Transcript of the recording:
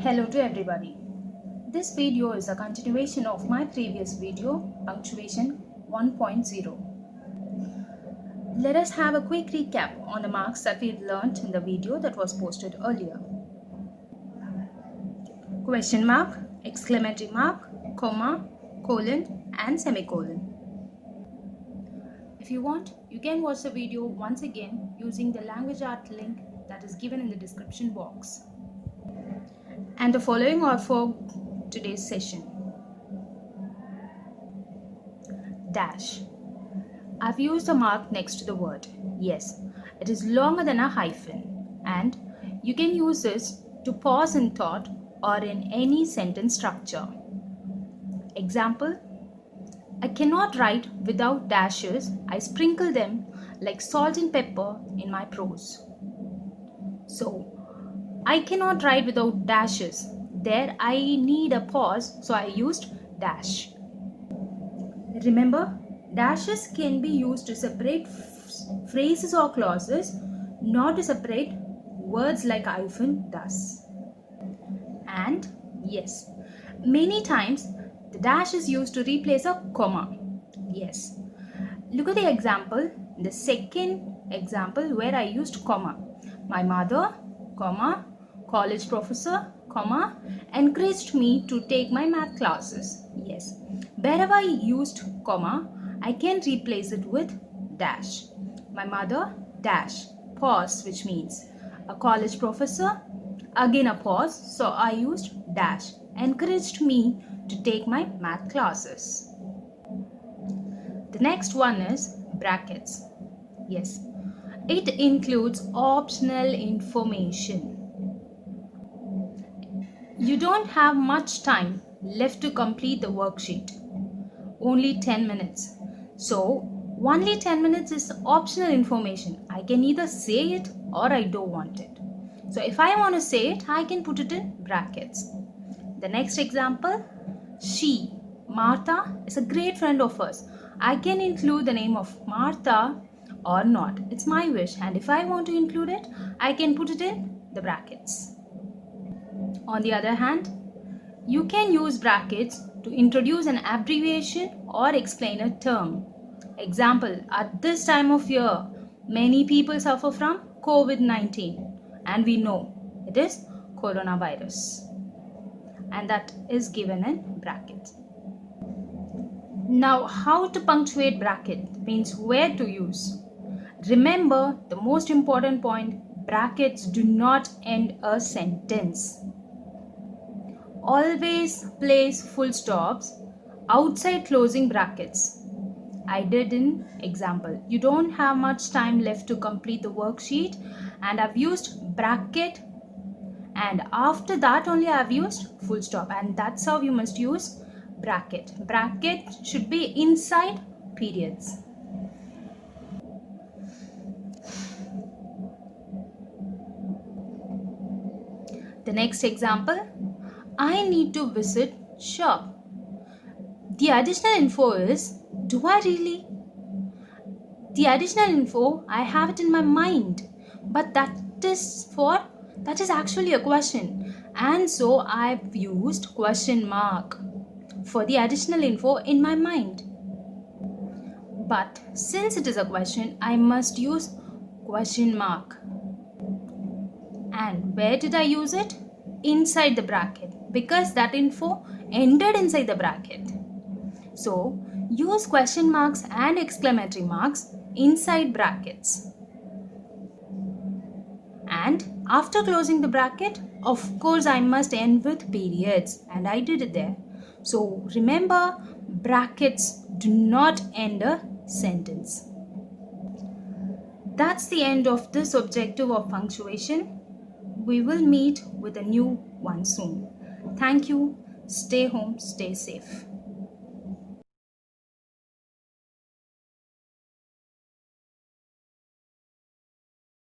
Hello to everybody. This video is a continuation of my previous video, Punctuation 1.0. Let us have a quick recap on the marks that we learned in the video that was posted earlier. Question mark, exclamatory mark, comma, colon and semicolon. If you want, you can watch the video once again using the language art link that is given in the description box. And the following are for today's session. Dash. I've used a mark next to the word. Yes, it is longer than a hyphen, and you can use this to pause in thought or in any sentence structure. Example: I cannot write without dashes. I sprinkle them like salt and pepper in my prose. So, I cannot write without dashes. There I need a pause, so I used dash. Remember, dashes can be used to separate phrases or clauses, not to separate words like hyphen does. And yes, many times the dash is used to replace a comma. Yes. Look at the example, the second example where I used comma. My mother, comma, college professor, comma, encouraged me to take my math classes. Yes. Wherever I used comma, I can replace it with dash. My mother, dash, pause, which means a college professor, again a pause, so I used dash, encouraged me to take my math classes. The next one is brackets. Yes, it includes optional information. You don't have much time left to complete the worksheet. Only 10 minutes. So, only 10 minutes is optional information. I can either say it or I don't want it. So, if I want to say it, I can put it in brackets. The next example, she, Martha, is a great friend of ours. I can include the name of Martha or not. It's my wish, and if I want to include it, I can put it in the brackets. On the other hand, you can use brackets to introduce an abbreviation or explain a term. Example, at this time of year, many people suffer from COVID-19, and we know it is coronavirus, and that is given in brackets. Now, how to punctuate bracket means where to use. Remember the most important point, brackets do not end a sentence. Always place full stops outside closing brackets. I did in example. You don't have much time left to complete the worksheet, and I've used bracket, and after that only I've used full stop, and that's how you must use bracket. Bracket should be inside periods. The next example, I need to visit shop. The additional info is, do I really? The additional info, I have it in my mind, but that is actually a question, and so I've used question mark for the additional info in my mind. But since it is a question, I must use question mark. And where did I use it? Inside the bracket, because that info ended inside the bracket. So use question marks and exclamatory marks inside brackets. And after closing the bracket, of course I must end with periods, and I did it there. So remember, brackets do not end a sentence. That's the end of this objective of punctuation. We will meet with a new one soon. Thank you. Stay home, stay safe.